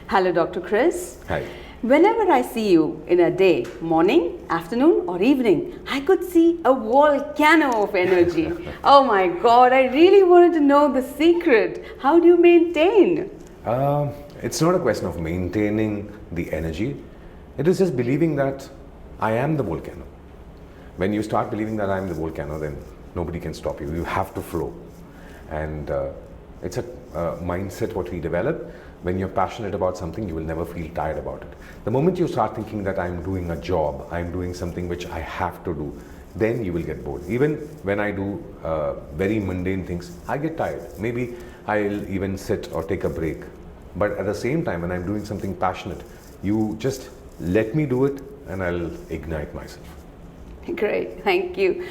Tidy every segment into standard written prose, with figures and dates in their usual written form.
Hello, Dr. Kriss. Hi. Whenever I see you in a day, morning, afternoon, or evening, I could see a volcano of energy. Oh my God, I really wanted to know the secret. How do you maintain? It's not a question of maintaining the energy. It is just believing that I am the volcano. When you start believing that I am the volcano, then nobody can stop you. You have to flow. And it's a mindset what we develop. When you're passionate about something, you will never feel tired about it. The moment you start thinking that I'm doing a job, I'm doing something which I have to do, then you will get bored. Even when I do very mundane things, I get tired. Maybe I'll even sit or take a break. But at the same time, when I'm doing something passionate, you just let me do it and I'll ignite myself. Great, thank you.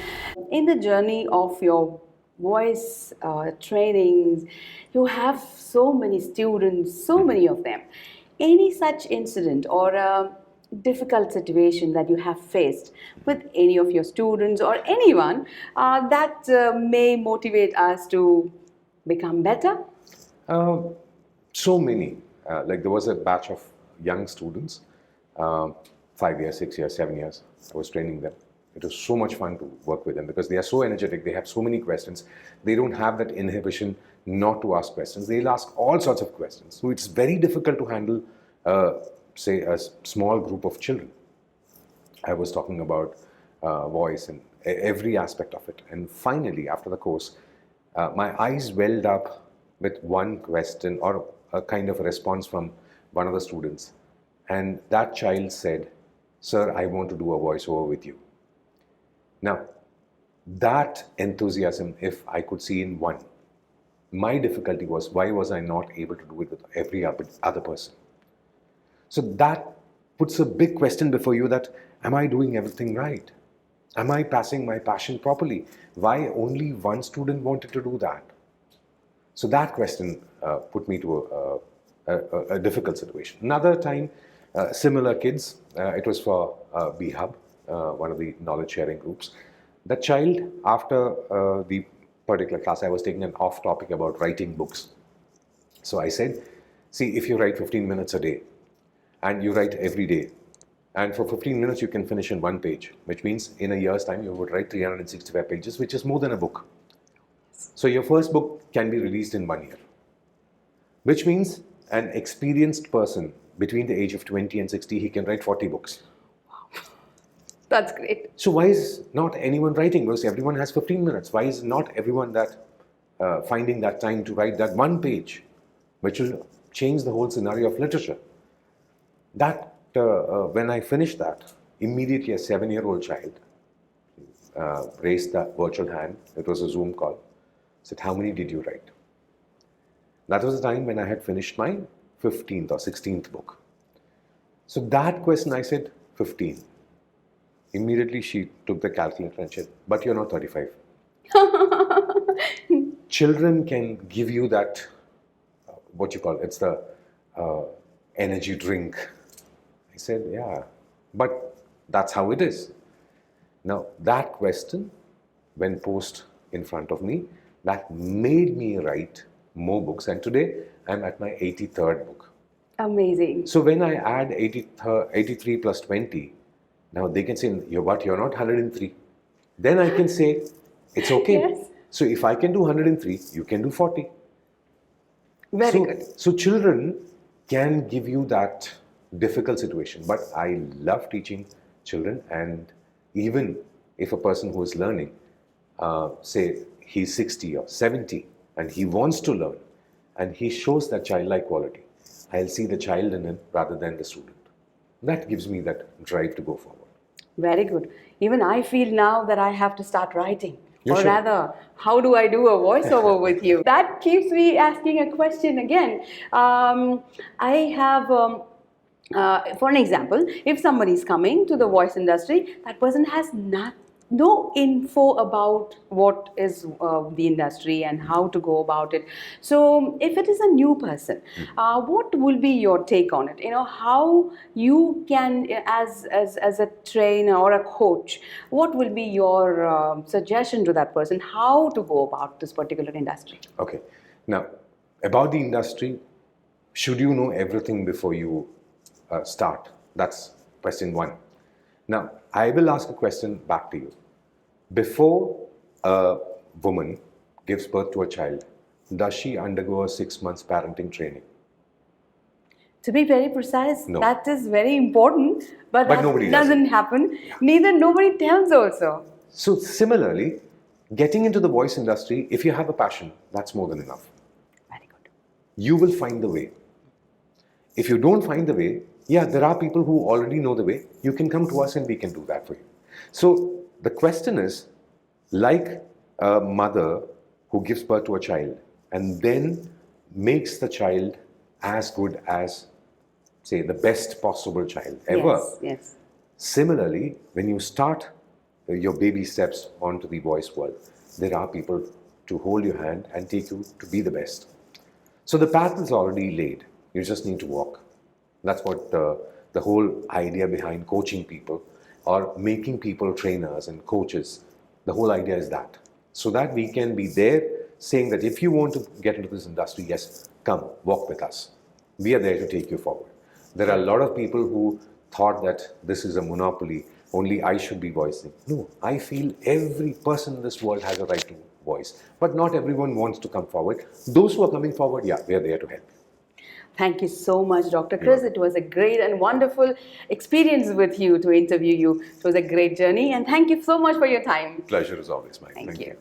In the journey of your voice trainings, you have so many students, so many of them. Any such incident or a difficult situation that you have faced with any of your students or anyone that may motivate us to become better? So many. Like there was a batch of young students, 5 years, 6 years, 7 years. I was training them. It was so much fun to work with them because they are so energetic. They have so many questions. They don't have that inhibition not to ask questions. They'll ask all sorts of questions. So it's very difficult to handle, say, a small group of children. I was talking about voice and every aspect of it. And finally, after the course, my eyes welled up with one question or a kind of a response from one of the students. And that child said, "Sir, I want to do a voiceover with you." Now, that enthusiasm, if I could see in one, my difficulty was why was I not able to do it with every other person? So that puts a big question before you that, am I doing everything right? Am I passing my passion properly? Why only one student wanted to do that? So that question put me to a difficult situation. Another time, similar kids, it was for B-Hub, one of the knowledge sharing groups. The child, after the particular class, I was taking an off topic about writing books. So I said, see, if you write 15 minutes a day and you write every day, and for 15 minutes you can finish in one page, which means in a year's time you would write 365 pages, which is more than a book. So your first book can be released in 1 year, which means an experienced person between the age of 20 and 60, he can write 40 books. That's great. So why is not anyone writing? Because everyone has 15 minutes. Why is not everyone that finding that time to write that one page, which will change the whole scenario of literature? That when I finished that, immediately a 7-year-old child raised that virtual hand. It was a Zoom call. Said, "How many did you write?" That was the time when I had finished my 15th or 16th book. So that question I said, 15. Immediately she took the calculator and said, "But you're not 35. Children can give you that, what you call, it's the energy drink. I said, yeah, but that's how it is. Now that question, when posed in front of me, that made me write more books. And today I'm at my 83rd book. Amazing. So when I add 83 plus 20, now they can say, you're not 103. Then I can say, it's okay. Yes. So if I can do 103, you can do 40. Very good. So children can give you that difficult situation. But I love teaching children. And even if a person who is learning, say he's 60 or 70, and he wants to learn, and he shows that childlike quality, I'll see the child in him rather than the student. That gives me that drive to go forward. Very good. Even I feel now that I have to start writing. You or should. rather, how do I do a voiceover with you? That keeps me asking a question again. I have, for an example, if somebody is coming to the voice industry, that person has no info about what is the industry and how to go about it. So if it is a new person, what will be your take on it? You know, how you can, as a trainer or a coach, what will be your suggestion to that person, how to go about this particular industry? Okay. Now, about the industry, Should you know everything before you start? That's question one. Now, I will ask a question back to you. Before a woman gives birth to a child, does she undergo a 6 months parenting training? To be very precise, No. that is very important, but that nobody does doesn't happen. Neither nobody tells also. So similarly, getting into the voice industry, if you have a passion, that's more than enough. Very good. You will find the way. If you don't find the way, yeah, there are people who already know the way. You can come to us and we can do that for you. So the question is, like a mother who gives birth to a child and then makes the child as good as, say, the best possible child ever. Yes, yes. Similarly, when you start your baby steps onto the voice world, there are people to hold your hand and take you to be the best. So the path is already laid. You just need to walk. That's what the whole idea behind coaching people or making people trainers and coaches, the whole idea is that. So that we can be there saying that if you want to get into this industry, yes, come, walk with us. We are there to take you forward. There are a lot of people who thought that this is a monopoly, only I should be voicing. No, I feel every person in this world has a right to voice, but not everyone wants to come forward. Those who are coming forward, yeah, we are there to help. Thank you so much, Dr. Kriss. It was a great and wonderful experience with you to interview you. It was a great journey, and thank you so much for your time. Pleasure as always, Mike. Thank you.